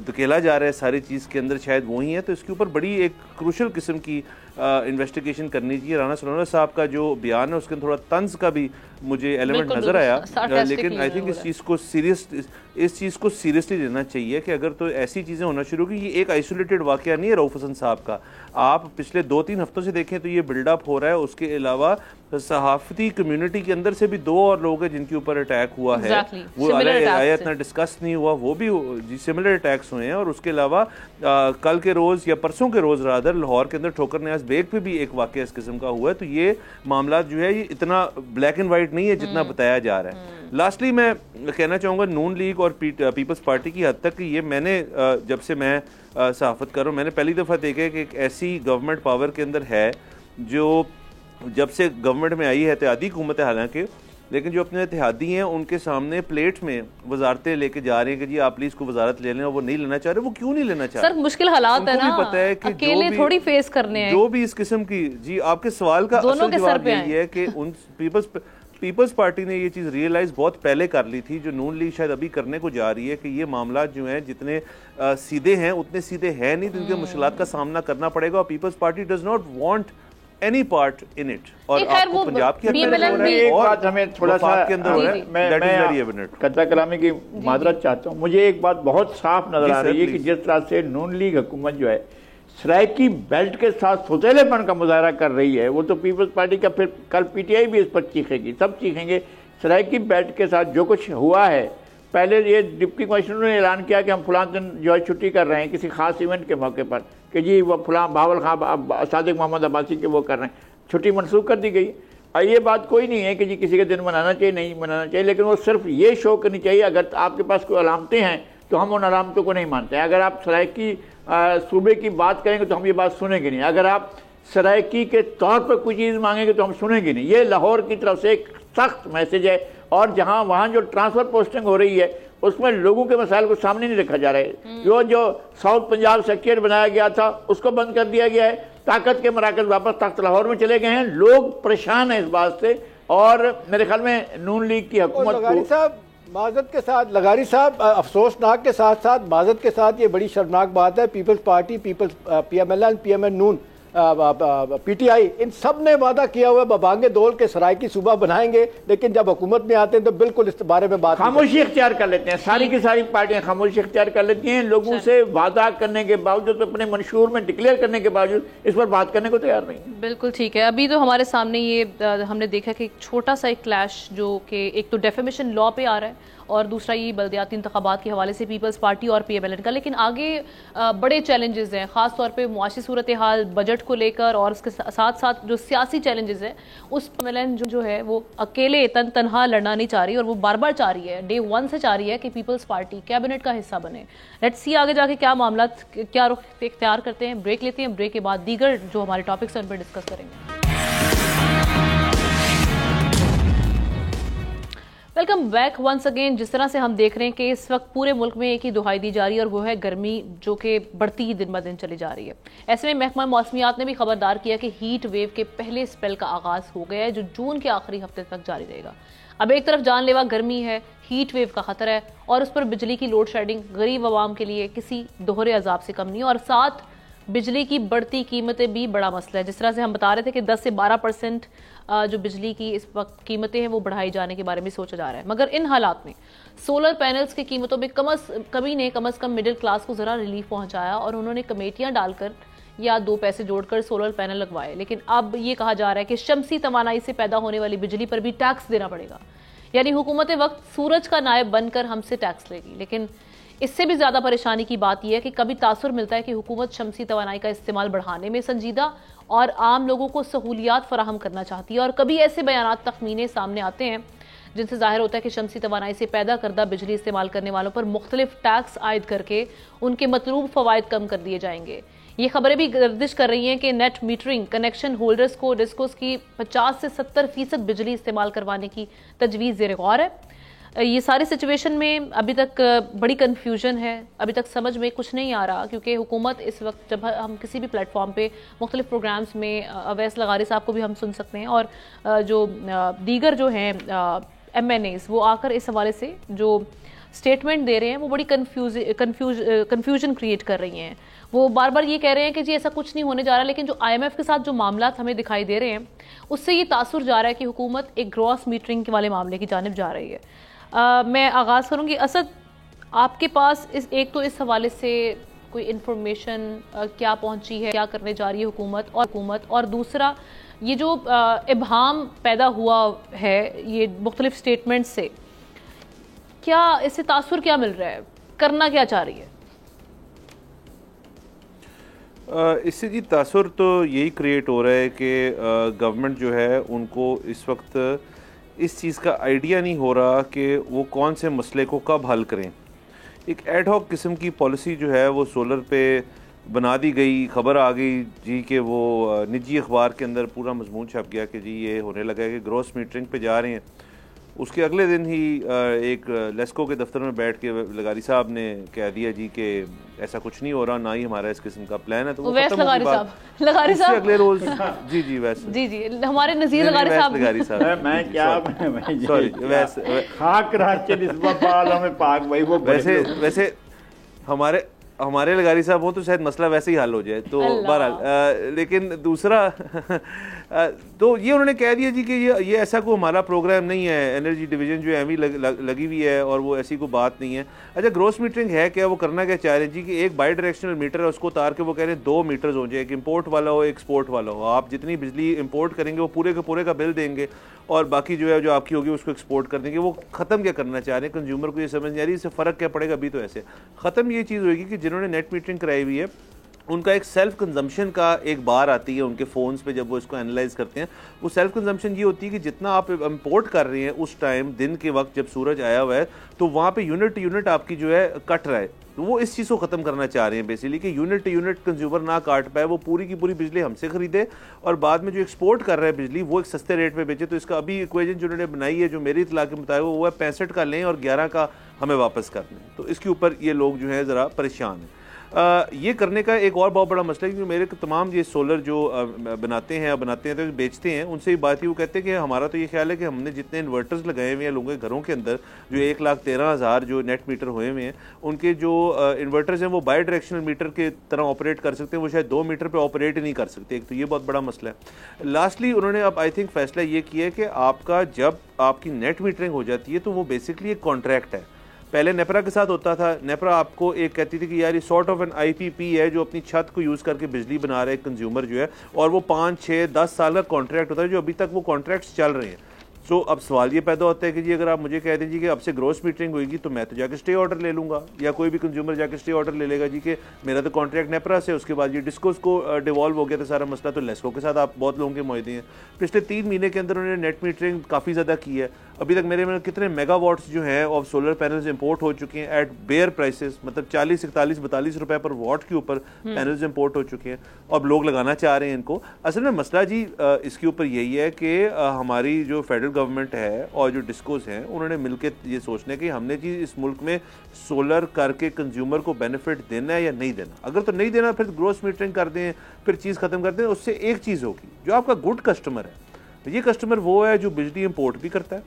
धकेला जा रहा है सारी चीज़ के अंदर, शायद वो ही है। तो इसके ऊपर बड़ी एक क्रूशल किस्म की इन्वेस्टिगेशन करनी चाहिए। राना सलोना साहब का जो बयान है उसके अंदर थोड़ा तंज का भी मुझे एलिमेंट नजर आया, लेकिन आई थिंक इस चीज़ को सीरियसली लेना चाहिए कि अगर तो ऐसी चीज़ें होना शुरू की, ये एक आइसोलेटेड वाकया नहीं है रऊफ हसन साहब का, आप पिछले 2-3 हफ्तों से देखें तो ये बिल्डअप हो रहा है। उसके अलावा सहाफ़ती कम्युनिटी के अंदर से भी 2 और लोग हैं जिनके ऊपर अटैक हुआ है, वो आया इतना डिस्कस नहीं हुआ, वो भी सिमिलर अटैक्स हुए हैं। और उसके अलावा कल के रोज़ या परसों के रोज़ रादर लाहौर के अंदर ठोकर न्याज़ बेग पे भी एक वाक़या इस किस्म का हुआ है। तो ये मामला जो है ये इतना ब्लैक एंड वाइट नहीं है जितना बताया जा रहा है। लास्टली मैं कहना चाहूँगा नून लीग और पीपल्स पार्टी की हद तक, ये मैंने जब से मैं सहाफ़त कर रहा हूँ, मैंने पहली दफ़ा देखा है कि एक ऐसी गवर्नमेंट पावर के अंदर है जो जब से गवर्नमेंट में आई है, इत्तेहादी हुकूमत है हालांकि, लेकिन जो अपने इत्तेहादी हैं उनके सामने प्लेट में वजारतें लेके जा रहे हैं कि जी आप प्लीज को वजारत ले लें, और वो नहीं लेना चाह रहे। वो क्यों नहीं लेना चाह रहे? सर मुश्किल हालात है ना, पता है कि अकेले थोड़ी फेस करने हैं जो भी इस किस्म की। जी आपके सवाल का असल जवाब यही है कि उन पीपल्स पार्टी ने ये चीज़ रियलाइज बहुत पहले कर ली थी, जो नून लीग शायद अभी करने को जा रही है, कि ये मामला जो है जितने सीधे हैं उतने सीधे हैं नहीं, जिनके मुश्किलात का सामना करना पड़ेगा। और peoples party does not want any part in it. और आपको पंजाब की एक बात हमें थोड़ा सा के अंदर मैं कतरा कलामी की माजरत चाहता हूँ। मुझे एक बात बहुत साफ नजर आ रही है कि जिस तरह से नून लीग हुकूमत जो है सराइकी बेल्ट के साथ सौतेलेपन का मुजाहरा कर रही है, वो तो पीपल्स पार्टी का फिर कल पीटीआई भी इस पर चीखेगी, सब चीखेंगे। सराइकी बेल्ट के साथ जो कुछ हुआ है, पहले ये डिप्टी कमिश्नर ने ऐलान किया कि हम फलां दिन जो है छुट्टी कर रहे हैं किसी खास इवेंट के मौके पर, कि जी वो फलां बावल खां सादिक मोहम्मद अब्बासी के वो कर रहे हैं, छुट्टी मनसूख कर दी गई। और ये बात कोई नहीं है कि जी किसी के दिन मनाना चाहिए नहीं मनाना चाहिए, लेकिन वो सिर्फ ये शो करनी चाहिए अगर आपके पास कोई अलामतें हैं तो हम उन अलामतों को नहीं मानते हैं। अगर आप सराइकी सूबे की बात करेंगे तो हम ये बात सुनेंगे नहीं, अगर आप सराइकी के तौर पर कोई चीज़ मांगेंगे तो हम सुनेंगे नहीं। ये लाहौर की तरफ से एक सख्त मैसेज है। और जहाँ वहाँ जो ट्रांसफ़र पोस्टिंग हो रही है उसमें लोगों के मसाइल को सामने नहीं रखा जा रहा है। जो साउथ पंजाब सेक्रेटरीट बनाया गया था उसको बंद कर दिया गया है, ताकत के मराकज़ वापस तख्त लाहौर में चले गए हैं, लोग परेशान हैं इस बात से। और मेरे ख्याल में नून लीग की हुकूमत को माजरत के साथ लगारी साहब अफसोसनाक के साथ साथ माजरत के साथ ये बड़ी शर्मनाक बात है। पीपल्स पार्टी, PMLN, PMN नून, पीटीआई, इन सब ने वादा किया हुआ बबांगे दौल के सराइकी सूबा बनाएंगे, लेकिन जब हुकूमत में आते हैं तो बिल्कुल इस बारे में बात खामोशी इख्तियार कर लेते हैं। सारी की सारी पार्टियां खामोशी इख्तियार कर लेती हैं, लोगों से वादा करने के बावजूद, अपने मंशूर में डिक्लेयर करने के बावजूद इस पर बात करने को तैयार नहीं। बिल्कुल ठीक है। अभी तो हमारे सामने ये हमने देखा कि एक छोटा सा एक क्लैश जो कि एक तो डेफेमेशन लॉ पे आ रहा है और दूसरा ये बल्दियाती इंतखाबात के हवाले से पीपल्स पार्टी और PMLN का। लेकिन आगे बड़े चैलेंजेस हैं, ख़ास तौर पे मुआशी सूरत हाल, बजट को लेकर, और उसके साथ साथ जो सियासी चैलेंजेस हैं उस PMLN जो है वो अकेले तनहा लड़ना नहीं चाह रही, और वो बार बार चाह रही है, डे 1 से चाह रही है कि पीपल्स पार्टी कैबिनेट का हिस्सा बने। लेट्स सी आगे जाके क्या मामला, क्या रुख इख्तियार करते हैं। ब्रेक लेते हैं, ब्रेक के बाद दीगर जो हमारे टॉपिक्स हैं उन पर डिस्कस करेंगे। Welcome back once again. जिस तरह से हम देख रहे हैं कि इस वक्त पूरे मुल्क में एक ही दुहाई दी जा रही है, और वो है गर्मी, जो कि बढ़ती ही दिन ब दिन चली जा रही है। ऐसे में महकमा मौसमियात ने भी खबरदार किया कि हीट वेव के पहले स्पेल का आगाज हो गया है, जो जून के आखिरी हफ्ते तक जारी रहेगा। अब एक तरफ जानलेवा गर्मी है, हीट वेव का खतरा है, और उस पर बिजली की लोड शेडिंग गरीब आवाम के लिए किसी दोहरे अजाब से कम नहीं, और साथ बिजली की बढ़ती कीमतें भी बड़ा मसला है। जिस तरह से हम बता रहे थे कि 10 से 12% जो बिजली की इस वक्त कीमतें हैं वो बढ़ाई जाने के बारे में सोचा जा रहा है। मगर इन हालात में सोलर पैनल्स की कीमतों में कमी ने कम से कम मिडिल क्लास को जरा रिलीफ पहुंचाया, और उन्होंने कमेटियां डालकर या 2 पैसे जोड़कर सोलर पैनल लगवाए। लेकिन अब ये कहा जा रहा है कि शमसी तवानाई से पैदा होने वाली बिजली पर भी टैक्स देना पड़ेगा, यानी हुकूमत वक्त सूरज का नायब बनकर हमसे टैक्स लेगी। लेकिन इससे भी ज्यादा परेशानी की बात यह है कि कभी तासुर मिलता है कि हुकूमत शमसी तवानाई का इस्तेमाल बढ़ाने में संजीदा और आम लोगों को सहूलियात फराहम करना चाहती है, और कभी ऐसे बयानात तखमीने सामने आते हैं जिनसे जाहिर होता है कि शमसी तवानाई से पैदा करदा बिजली इस्तेमाल करने वालों पर मुख्तलिफ टैक्स आयद करके उनके मतलूब फवायद कम कर दिए जाएंगे। ये खबरें भी गर्दिश कर रही हैं कि नेट मीटरिंग कनेक्शन होल्डर्स को डिस्कोस की 50 से 70% बिजली इस्तेमाल करवाने की तजवीज़ ज़ेर गौर है। ये सारी सिचुएशन में अभी तक बड़ी कन्फ्यूजन है, अभी तक समझ में कुछ नहीं आ रहा, क्योंकि हुकूमत इस वक्त, जब हम किसी भी प्लेटफॉर्म पे मुख्तलिफ प्रोग्राम्स में अवैस लगारी साहब को भी हम सुन सकते हैं, और जो दीगर जो हैं MNAs वो आकर इस हवाले से जो स्टेटमेंट दे रहे हैं वो बड़ी कन्फ्यूजन क्रिएट कर रही हैं। वो बार बार ये कह रहे हैं कि जी ऐसा कुछ नहीं होने जा रहा, लेकिन जो IMF के साथ जो मामला हमें दिखाई दे रहे हैं उससे ये तासुर जा रहा है कि हुकूमत एक ग्रॉस मीटरिंग वाले मामले की जानिब जा रही है। मैं आगाज़ करूँगी, असद आपके पास एक तो इस हवाले से कोई इन्फॉर्मेशन क्या पहुँची है, क्या करने जा रही है हुकूमत, और दूसरा ये जो इबहाम पैदा हुआ है ये मुख्तलिफ स्टेटमेंट से, क्या इससे तासुर क्या मिल रहा है, करना क्या चाह रही है? इससे जी तासुर तो यही क्रिएट हो रहा है कि गवर्नमेंट जो है उनको इस वक्त इस चीज़ का आइडिया नहीं हो रहा कि वो कौन से मसले को कब हल करें। एक एडहॉक किस्म की पॉलिसी जो है वो सोलर पे बना दी गई, खबर आ गई जी कि वो निजी अखबार के अंदर पूरा मजमून छप गया कि जी ये होने लगा है कि ग्रॉस मीटरिंग पे जा रहे हैं। उसके अगले दिन ही एक लेस्को के दफ्तर में बैठ के लगारी साहब ने कह दिया जी कि ऐसा कुछ नहीं हो रहा, ना ही हमारा इस किस्म का प्लान है। तो वैसे लगारी साहब अगले रोज जी वैसे जी हमारे नज़ीर लगारी साहब मैं क्या सॉरी वैसे खाक राचे निस्बत में पाक भाई वो वैसे हमारे लगारी साहब हो तो शायद मसला वैसे ही हल हो जाए। तो बहरहाल लेकिन दूसरा तो ये उन्होंने कह दिया जी कि ये ऐसा कोई हमारा प्रोग्राम नहीं है, एनर्जी डिवीजन जो है अभी लगी हुई है और वो ऐसी कोई बात नहीं है। अच्छा, ग्रॉस मीटरिंग है क्या, वो करना क्या चाह रहे हैं जी कि एक बाई डायरेक्शनल मीटर है उसको उतार के वो कह रहे हैं 2 मीटर्स हो जाए, एक इम्पोर्ट वाला हो एक एक्सपोर्ट वाला हो। आप जितनी बिजली इम्पोर्ट करेंगे वो पूरे के पूरे का बिल देंगे और बाकी जो है जो आपकी होगी उसको एक्सपोर्ट कर देंगे। वो ख़त्म क्या करना चाह रहे हैं, कंज्यूमर को ये समझ नहीं आ रही, इससे फ़र्क क्या पड़ेगा। अभी तो ऐसे ख़त्म ये चीज़ होगी कि जिन्होंने नेट मीटरिंग कराई हुई है उनका एक सेल्फ कंजम्पशन का एक बार आती है उनके फ़ोन्स पे, जब वो इसको एनालाइज करते हैं वो सेल्फ कंजम्पशन ये होती है कि जितना आप इंपोर्ट कर रहे हैं उस टाइम दिन के वक्त जब सूरज आया हुआ है तो वहाँ पे यूनिट आपकी जो है कट रहा है। तो वो इस चीज़ को ख़त्म करना चाह रहे हैं बेसिकली कि यूनिट कंज्यूमर ना काट पाए, वो पूरी की पूरी बिजली हमसे खरीदे और बाद में जो एक्सपोर्ट कर रहा है बिजली वो एक सस्ते रेट पे बेचे। तो इसका अभी इक्वेशन जो उन्होंने बनाई है जो मेरी इतला के मुताबिक वो है 65 का लें और 11 का हमें वापस कर दें। तो इसके ऊपर ये लोग जो है ज़रा परेशान हैं। ये करने का एक और बहुत बड़ा मसला है क्योंकि मेरे तमाम ये सोलर जो बनाते हैं तो बेचते हैं उनसे ही बात ही वो कहते हैं कि हमारा तो ये ख्याल है कि हमने जितने इन्वर्टर्स लगाए हुए हैं लोगों के घरों के अंदर जो 1,13,000 जो नेट मीटर हुए हुए हैं उनके जो इन्वर्टर्स हैं वो बाई डायरेक्शनल मीटर के तरह ऑपरेट कर सकते हैं, वो शायद 2 मीटर पर ऑपरेट ही नहीं कर सकते। एक तो ये बहुत बड़ा मसला है। लास्टली उन्होंने अब आई थिंक फैसला ये किया है कि आपका जब आपकी नेट मीटरिंग हो जाती है तो वो बेसिकली एक कॉन्ट्रैक्ट है। पहले नेपरा के साथ होता था, नेपरा आपको एक कहती थी कि यार ये सॉर्ट ऑफ एन IPP है जो अपनी छत को यूज़ करके बिजली बना रहे कंज्यूमर जो है और वो 5, 6, 10 साल का कॉन्ट्रैक्ट होता है जो अभी तक वो कॉन्ट्रैक्ट्स चल रहे हैं। सो अब सवाल ये पैदा होता है कि जी अगर आप मुझे कह दीजिए कि अब से ग्रॉस मीटरिंग होगी तो मैं तो जाके स्टे ऑर्डर ले लूँगा, या कोई भी कंज्यूमर जाके स्टे ऑर्डर ले लेगा जी कि मेरा तो कॉन्ट्रैक्ट नेपरा से, उसके बाद ये डिस्कोस को डिवॉल्व हो गया था सारा मसला, तो लेस्को के साथ आप बहुत लोगों के मुआहदे हैं। पिछले 3 महीने के अंदर उन्होंने नेट मीटरिंग काफ़ी ज़्यादा की है। अभी तक मेरे में कितने मेगावाट्स जो हैं ऑफ सोलर पैनल्स इंपोर्ट हो चुके हैं एट बेयर प्राइसेस, मतलब 40, 41, 42 रुपए पर वॉट के ऊपर पैनल्स इंपोर्ट हो चुके हैं, अब लोग लगाना चाह रहे हैं इनको। असल में मसला जी इसके ऊपर यही है कि हमारी जो फेडरल गवर्नमेंट है और जो डिस्कोस हैं उन्होंने मिलकर ये सोचना है कि हमने जी इस मुल्क में सोलर करके कंज्यूमर को बेनिफिट देना है या नहीं देना। अगर तो नहीं देना फिर ग्रॉस मीटरिंग कर दें, फिर चीज़ ख़त्म कर दें। उससे एक चीज़ होगी, जो आपका गुड कस्टमर है, ये कस्टमर वो है जो बिजली इंपोर्ट भी करता है,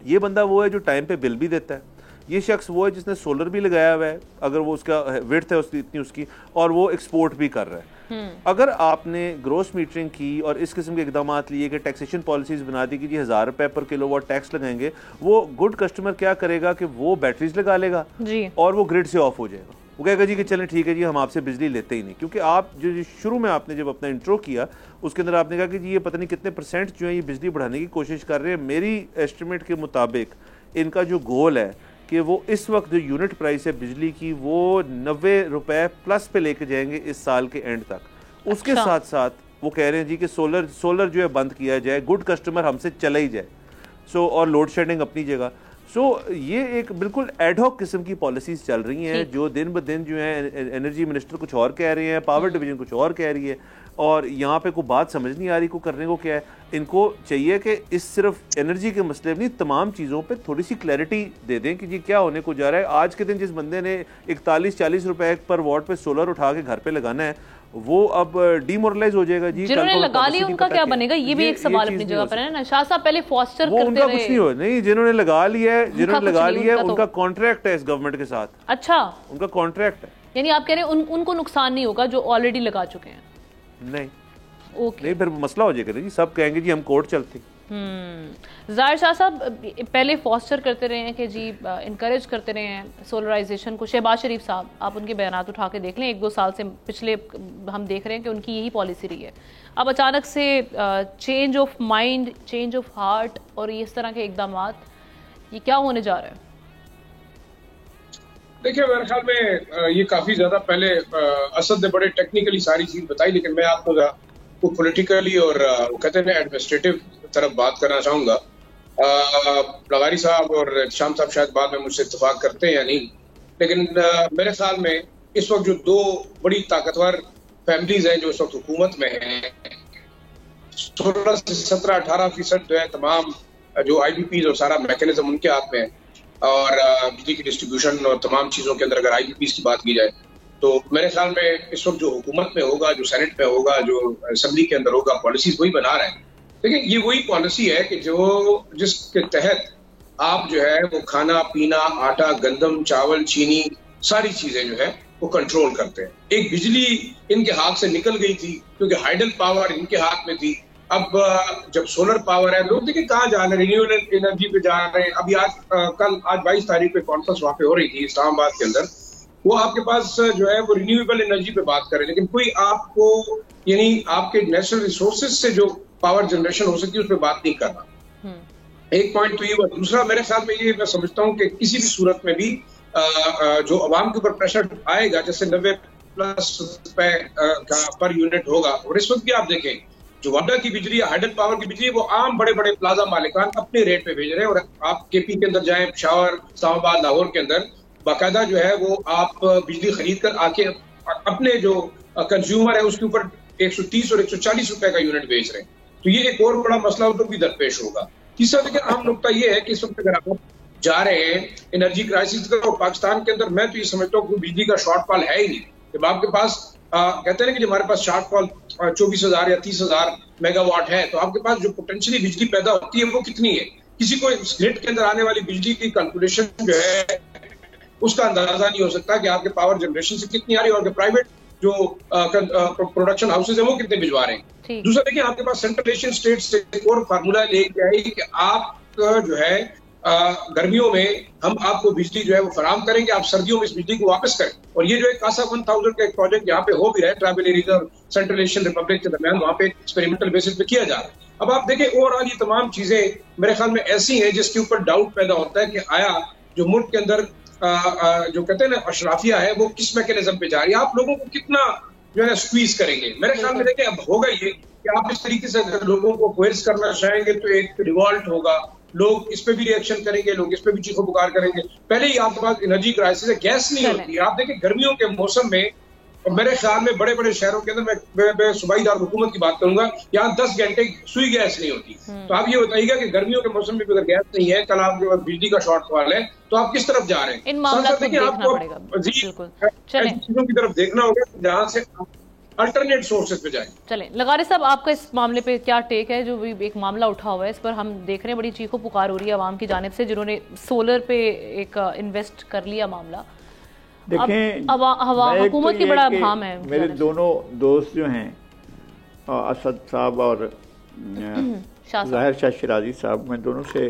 ये बंदा वो है जो टाइम पे बिल भी देता है, ये शख्स वो है जिसने सोलर भी लगाया हुआ है अगर वो उसका विड्थ है उसकी इतनी उसकी, और वो एक्सपोर्ट भी कर रहा है। अगर आपने ग्रॉस मीटरिंग की और इस किस्म के इकदाम लिए कि टैक्सेशन पॉलिसीज बना दी कि जी 1000 रुपए पर किलोवाट टैक्स लगाएंगे, वो गुड कस्टमर क्या करेगा कि वो बैटरीज लगा लेगा जी, और वो ग्रिड से ऑफ हो जाएगा। वो कहेगा जी कि चलें ठीक है जी हम आपसे बिजली लेते ही नहीं, क्योंकि आप जो शुरू में आपने जब अपना इंट्रो किया उसके अंदर आपने कहा कि जी ये पता नहीं कितने % जो है ये बिजली बढ़ाने की कोशिश कर रहे हैं। मेरी एस्टिमेट के मुताबिक इनका जो गोल है कि वो इस वक्त जो यूनिट प्राइस है बिजली की वो 90 रुपए प्लस पे लेके जाएंगे इस साल के एंड तक। उसके साथ साथ वो कह रहे हैं जी कि सोलर जो है बंद किया जाए, गुड कस्टमर हमसे चला ही जाए, सो और लोड शेडिंग अपनी जगह। सो ये एक बिल्कुल एडहॉक किस्म की पॉलिसीज चल रही हैं जो दिन ब दिन जो है एनर्जी मिनिस्टर कुछ और कह रहे हैं, पावर डिवीजन कुछ और कह रही है, और यहाँ पे कोई बात समझ नहीं आ रही को करने को क्या है। इनको चाहिए कि इस सिर्फ एनर्जी के मसले में नहीं, तमाम चीज़ों पे थोड़ी सी क्लैरिटी दे दें कि जी क्या होने को जा रहा है। आज के दिन जिस बंदे ने 41-40 रुपए पर वॉट पे सोलर उठा के घर पे लगाना है वो अब डिमोरलाइज हो जाएगा जी। जिन्होंने लगा लिया उनका क्या बनेगा, ये भी एक सवाल अपनी जगह पर है ना। शाह साहब पहले फॉस्टर करते उनका कुछ नहीं हो, नहीं जिन्होंने लगा लिया है, जिन्होंने लगा लिया है उनका कॉन्ट्रैक्ट है इस गवर्नमेंट के साथ। अच्छा, उनका कॉन्ट्रैक्ट है, यानी आप कह रहे हैं उनको नुकसान नहीं होगा जो ऑलरेडी लगा चुके हैं? नहीं नहीं, फिर मसला हो जाएगा जी, सब कहेंगे जी हम कोर्ट चलते। ज़ाहिर शाह साहब पहले फॉस्टर करते रहे हैं कि जी इनकरेज करते रहे हैं सोलराइजेशन को। शहबाज शरीफ साहब आप उनके बयानात उठा के देख लें, 1-2 साल से पिछले हम देख रहे हैं कि उनकी यही पॉलिसी रही है। अब अचानक से change of mind, change of heart और इस तरह के इकदाम, ये क्या होने जा रहा है? देखिए मेरे ख्याल में ये काफी ज्यादा पहले असद ने बड़े टेक्निकली सारी चीज बताई, लेकिन मैं आपको वो पॉलिटिकली और कहते हैं एडमिनिस्ट्रेटिव तरफ बात करना चाहूंगा। लगारी साहब और शाम साहब शायद बाद में मुझसे इत्तेफाक करते हैं या नहीं, लेकिन मेरे ख्याल में इस वक्त जो 2 बड़ी ताकतवर फैमिलीज हैं जो इस वक्त हुकूमत में हैं, 16 से 17-18% जो है तमाम जो IPPs और सारा मैकेनिज्म उनके हाथ में है, और बिजली की डिस्ट्रीब्यूशन और तमाम चीजों के अंदर अगर IPPs की बात की जाए तो मेरे ख्याल में इस वक्त जो हुकूमत में होगा, जो सेनेट में होगा, जो असेंबली के अंदर होगा, पॉलिसीज वही बना रहे हैं। लेकिन ये वही पॉलिसी है कि जिसके तहत आप जो है वो खाना पीना, आटा, गंदम, चावल, चीनी, सारी चीजें जो है वो कंट्रोल करते हैं। एक बिजली इनके हाथ से निकल गई थी क्योंकि हाइडल पावर इनके हाथ में थी। अब जब सोलर पावर है, लोग देखिए कहाँ जा रहे हैं, रिन्यूएबल एनर्जी पे जा रहे हैं। अभी आज 22 तारीख पे कॉन्फ्रेंस वहां पे हो रही थी इस्लामाबाद के अंदर, वो आपके पास जो है वो रिन्यूएबल एनर्जी पे बात करें, लेकिन कोई आपको यानी आपके नेचुरल रिसोर्सेज से जो पावर जनरेशन हो सकती है उस पर बात नहीं कर रहा। एक पॉइंट तो ये हुआ। दूसरा मेरे ख्याल में ये मैं समझता हूँ कि किसी भी सूरत में भी जो अवाम के ऊपर प्रेशर आएगा, जैसे 90+ रुपए का पर यूनिट होगा, और इस वक्त भी आप देखें जो वाडा की बिजली, हाइडल पावर की बिजली, वो आम बड़े बड़े प्लाजा मालिकान अपने रेट पे भेज रहे हैं। और आप KP के अंदर जाएं, पेशावर, इस्लामाबाद, लाहौर के अंदर बाकायदा जो है वो आप बिजली खरीद कर आके अपने जो कंज्यूमर है उसके ऊपर 130 और 140 रुपए का यूनिट बेच रहे हैं। तो ये एक और बड़ा मसला उधर भी दरपेश होगा। तीसरा देखिए अहम नुकता ये है कि इस वक्त अगर आप जा रहे हैं एनर्जी क्राइसिस का, और पाकिस्तान के अंदर मैं तो ये समझता हूँ कि बिजली का शॉर्टफॉल है ही नहीं। जब आपके पास कहते हैं कि हमारे पास शॉर्टफॉल 24,000 या 30,000 मेगावाट है, तो आपके पास जो पोटेंशियली बिजली पैदा होती है वो कितनी है? किसी को ग्रिड के अंदर आने वाली बिजली की कैलकुलेशन जो है उसका अंदाजा नहीं हो सकता कि आपके पावर जनरेशन से कितनी आ रही है और प्राइवेट जो प्रोडक्शन हाउसेज है वो कितने भिजवा रहे हैं। दूसरा देखिए आपके पास सेंट्रल एशियन स्टेट से एक और फार्मूला लेके आई कि आप जो है गर्मियों में हम आपको बिजली जो है वो फराम करेंगे, आप सर्दियों में इस बिजली को वापस करें। और ये जो एक कासा 1000 का एक प्रोजेक्ट यहाँ पे हो भी रहा है ट्राइबल एरिया और सेंट्रल एशियन रिपब्लिक के दरमियान, वहाँ पे एक्सपेरिमेंटल बेसिस पे किया जा रहा है। अब आप देखें ओवरऑल ये तमाम चीजें मेरे ख्याल में ऐसी हैं जिसके ऊपर डाउट पैदा होता है कि आया जो मुल्क के अंदर जो कहते हैं ना अशराफिया है वो किस मैकेनिज्म पे जा रही है, आप लोगों को कितना जो है स्क्वीज करेंगे। मेरे ख्याल में देखें अब होगा ये कि आप इस तरीके से अगर लोगों को कोर्स करना चाहेंगे तो एक रिवॉल्ट होगा, लोग इस पे भी रिएक्शन करेंगे, लोग इस पे भी चीखो पुकार करेंगे। पहले ही आपके पास एनर्जी क्राइसिस है, गैस नहीं होती। आप देखिए गर्मियों के मौसम में और मेरे ख्याल में बड़े बड़े शहरों के अंदर मैं सूबाई दार हुकूमत की बात करूंगा, यहाँ 10 घंटे सुई गैस नहीं होती। तो आप ये बताइएगा कि गर्मियों के मौसम में अगर गैस नहीं है, कल आपके पास बिजली का शॉर्टफॉल है, तो आप किस तरफ जा रहे हैं? इन मामलों को देखना पड़ेगा, चीजों की तरफ देखना होगा जहां से अल्टरनेट सोर्सेज पे जाए। चलें, लगारी साहब आपका इस मामले पे क्या टेक है? जो भी एक मामला उठा हुआ है इस पर हम देख रहे हैं बड़ी चीखों पुकार हो रही है आवाम की जानिब से, जिन्होंने सोलर पे एक इन्वेस्ट कर लिया मामला। देखें हुकूमत की बड़ा भाम है। मेरे दोनों दोस्त जो हैं असद साहब और ज़ाहिर शाह शिराजी साहब, मैं दोनों से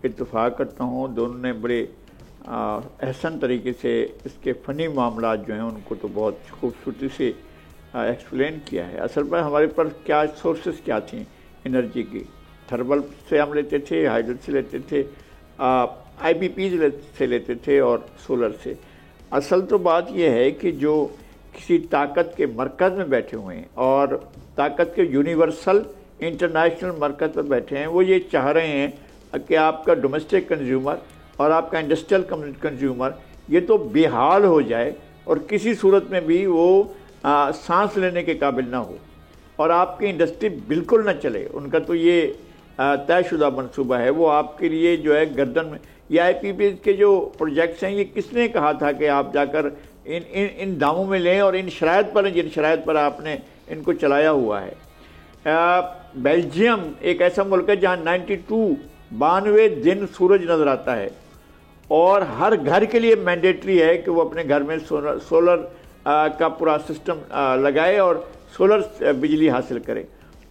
इत्तेफाक करता हूँ। दोनों ने बड़े एहसन तरीके से इसके फ़नी मामला जो हैं उनको तो बहुत खूबसूरती से एक्सप्लेन किया है। असल में हमारे पास क्या सोर्सेस क्या थी एनर्जी की, थर्मल से हम लेते थे, हाइड्रो से लेते थे, IPP से लेते थे और सोलर से। असल तो बात यह है कि जो किसी ताकत के मरकज़ में बैठे हुए हैं और ताकत के यूनिवर्सल इंटरनेशनल मरकज़ पर बैठे हैं, वो ये चाह रहे हैं कि आपका डोमेस्टिक कंज्यूमर और आपका इंडस्ट्रियल कंज्यूमर ये तो बेहाल हो जाए और किसी सूरत में भी वो सांस लेने के काबिल ना हो और आपकी इंडस्ट्री बिल्कुल ना चले। उनका तो ये तयशुदा मनसूबा है। वो आपके लिए जो है गर्दन में ये IPP के जो प्रोजेक्ट्स हैं, ये किसने कहा था कि आप जाकर इन दामों में लें और इन शराइत पर, जिन शराइत पर आपने इनको चलाया हुआ है। बेल्जियम एक ऐसा मुल्क है जहाँ 92 दिन सूरज नज़र आता है और हर घर के लिए मैंडेटरी है कि वो अपने घर में सोलर का पूरा सिस्टम लगाए और सोलर बिजली हासिल करे।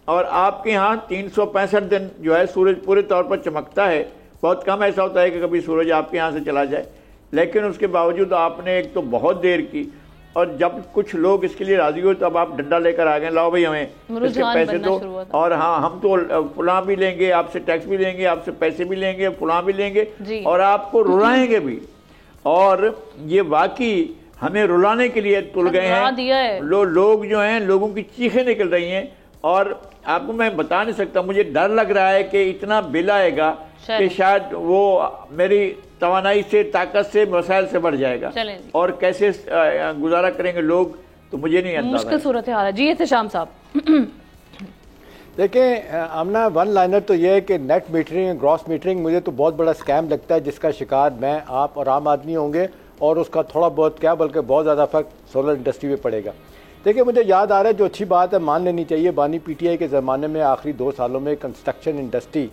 और आपके यहाँ 365 दिन जो है सूरज पूरे तौर पर चमकता है। बहुत कम ऐसा होता है कि कभी सूरज आपके यहाँ से चला जाए, लेकिन उसके बावजूद आपने एक तो बहुत देर की और जब कुछ लोग इसके लिए राजी हुए तब आप डंडा लेकर आ गए, लाओ भाई हमें इसके पैसे दो, और हाँ हम तो फुलां भी लेंगे, आपसे टैक्स भी लेंगे, आपसे पैसे भी लेंगे, फुलां भी लेंगे और आपको रुलाएंगे भी। और ये वाकई हमें रुलाने के लिए तुल गए हैं। लोग जो हैं, लोगों की चीखें निकल रही हैं और आपको मैं बता नहीं सकता, मुझे डर लग रहा है कि इतना बिल आएगा कि शायद वो मेरी तवानाई से, ताकत से, वसाइल से बढ़ जाएगा और कैसे गुजारा करेंगे लोग, तो मुझे नहीं आता। मुश्किल सूरत हाल है जी। एहतशाम साहब देखें आमना, वन लाइनर तो ये है कि नेट मीटरिंग, ग्रॉस मीटरिंग मुझे तो बहुत बड़ा स्कैम लगता है जिसका शिकार मैं, आप और आम आदमी होंगे और उसका थोड़ा बहुत क्या बल्कि बहुत ज़्यादा फर्क सोलर इंडस्ट्री में पड़ेगा। देखिए मुझे याद आ रहा है, जो अच्छी बात है मान लेनी चाहिए, बानी PTI के ज़माने में आखिरी 2 सालों में कंस्ट्रक्शन इंडस्ट्री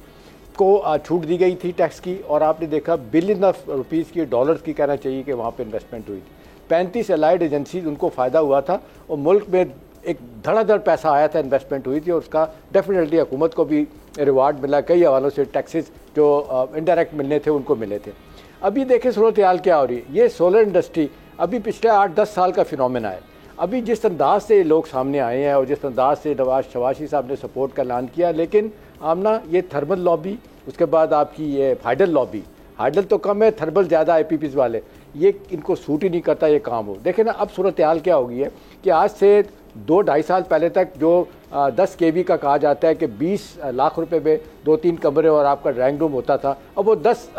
को छूट दी गई थी टैक्स की और आपने देखा बिलियन ऑफ रुपीज़ की, डॉलर्स की कहना चाहिए कि वहाँ पे इन्वेस्टमेंट हुई थी। 35 एलाइड एजेंसीज उनको फ़ायदा हुआ था और मुल्क में एक धड़ाधड़ पैसा आया था, इन्वेस्टमेंट हुई थी और उसका डेफिनेटली हुकूमत को भी रिवार्ड मिला। कई हवालों से टैक्सेस जो इनडायरेक्ट मिलने थे उनको मिले थे। अभी देखें सूरत हाल क्या हो रही है। ये सोलर इंडस्ट्री अभी पिछले 8-10 साल का फिनोमेना है। अभी जिस अंदाज से लोग सामने आए हैं और जिस अंदाज से नवाज शवाशी साहब ने सपोर्ट का ऐलान किया, लेकिन आमना ये थर्मल लॉबी, उसके बाद आपकी ये हाइडल लॉबी, हाइडल तो कम है, थर्मल ज़्यादा IPPs वाले, ये इनको सूट ही नहीं करता ये काम हो। देखें ना अब सूरत हाल क्या हो गई है कि आज से 2-2.5 साल पहले तक जो 10 kV का कहा जाता है कि 20 लाख रुपए में 2-3 कमरे और आपका ड्राइंग रूम होता था, अब वो 10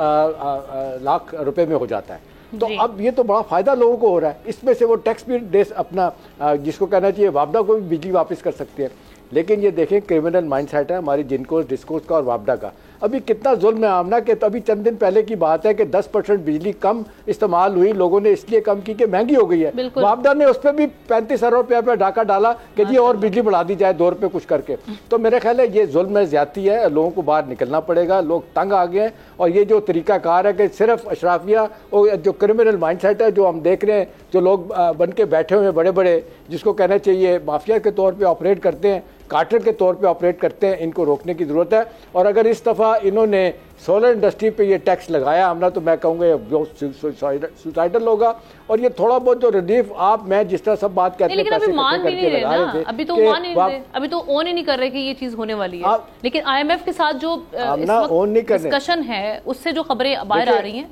लाख रुपए में हो जाता है। तो अब ये तो बड़ा फ़ायदा लोगों को हो रहा है। इसमें से वो टैक्स भी दे अपना, जिसको कहना चाहिए वापडा को भी बिजली वापस कर सकते हैं। लेकिन ये देखें क्रिमिनल माइंडसेट है हमारी जिनकोस, डिस्कोस का और वापडा का। अभी कितना जुल्म है आमना कि तो अभी चंद दिन पहले की बात है कि 10% बिजली कम इस्तेमाल हुई, लोगों ने इसलिए कम की कि महंगी हो गई है। वापडा ने उस पर भी 35 अरब रुपये पे डाका डाला कि जी और बिजली बढ़ा दी जाए 2 रुपये कुछ करके। तो मेरे ख्याल है ये जुल्म है, ज्यादती है, लोगों को बाहर निकलना पड़ेगा। लोग तंग आ गए हैं और ये जो तरीकाकार है कि सिर्फ अशराफिया और जो क्रिमिनल माइंडसेट है जो हम देख रहे हैं, जो लोग बन के बैठे हुए हैं बड़े बड़े, जिसको कहना चाहिए माफिया के तौर पर ऑपरेट करते हैं, कार्टर के तौर पे ऑपरेट करते हैं, इनको रोकने की ज़रूरत है। और अगर इस दफ़ा इन्होंने सोलर इंडस्ट्री पे ये टैक्स लगाया हमला, तो मैं कहूँगा ये सुसाइडल होगा। और ये थोड़ा बहुत जो रिलीफ आप मैं जिस तरह सब बात कहते हैं, लेकिन अभी मान भी नहीं रहे ना, अभी तो मान नहीं रहे, अभी तो ओन ही नहीं कर रहे कि ये चीज़ होने वाली है। लेकिन IMF के साथ जो डिस्कशन है, उससे जो खबरें बाहर आ रही हैं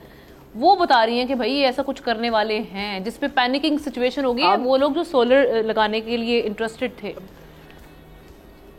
वो बता रही हैं कि भाई ये ऐसा कुछ करने वाले हैं जिसपे पैनिकिंग सिचुएशन होगी। वो लोग जो सोलर लगाने के लिए इंटरेस्टेड थे,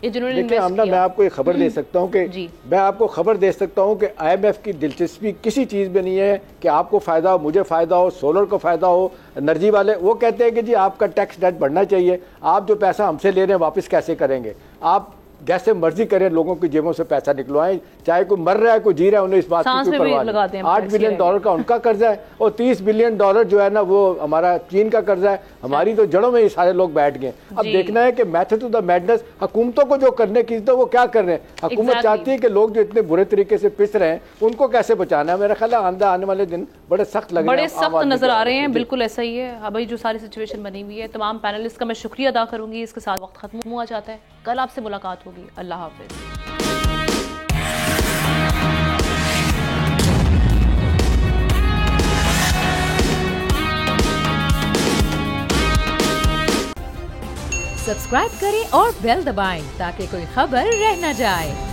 देखिए आमना, मैं आपको ये खबर दे सकता हूँ कि मैं आपको खबर दे सकता हूँ कि IMF की दिलचस्पी किसी चीज़ में नहीं है कि आपको फ़ायदा हो, मुझे फ़ायदा हो, सोलर को फ़ायदा हो। एनर्जी वाले वो कहते हैं कि जी आपका टैक्स नेट बढ़ना चाहिए, आप जो पैसा हमसे ले रहे हैं वापस कैसे करेंगे, आप जैसे मर्जी करें, लोगों की जेबों से पैसा निकलवाएं, चाहे कोई मर रहा है कोई जी रहा है, उन्हें इस बात की कोई परवाह नहीं। $8 बिलियन का उनका कर्जा है और $30 बिलियन जो है ना वो हमारा चीन का कर्जा है। हमारी तो जड़ों में ये सारे लोग बैठ गए। अब देखना है कि मेथड टू द मैडनेस हुकूमतों को जो करने की तो वो क्या कर रहे हैं। हुकूमत चाहती है कि लोग जो इतने बुरे तरीके से पिस रहे हैं उनको कैसे बचाना है। मेरा ख्याल है आने वाले दिन बड़े सख्त लग रहे हैं, बड़े सख्त नजर आ रहे हैं। बिल्कुल ऐसा ही है। अभी जो सारी सिचुएशन बनी हुई है, तमाम पैनलिस्ट का मैं शुक्रिया अदा करूंगी। इसके साथ वक्त खत्म हुआ जाता है, कल आपसे मुलाकात होगी। अल्लाह हाफिज। सब्सक्राइब करें और बेल दबाएं ताकि कोई खबर रह न जाए।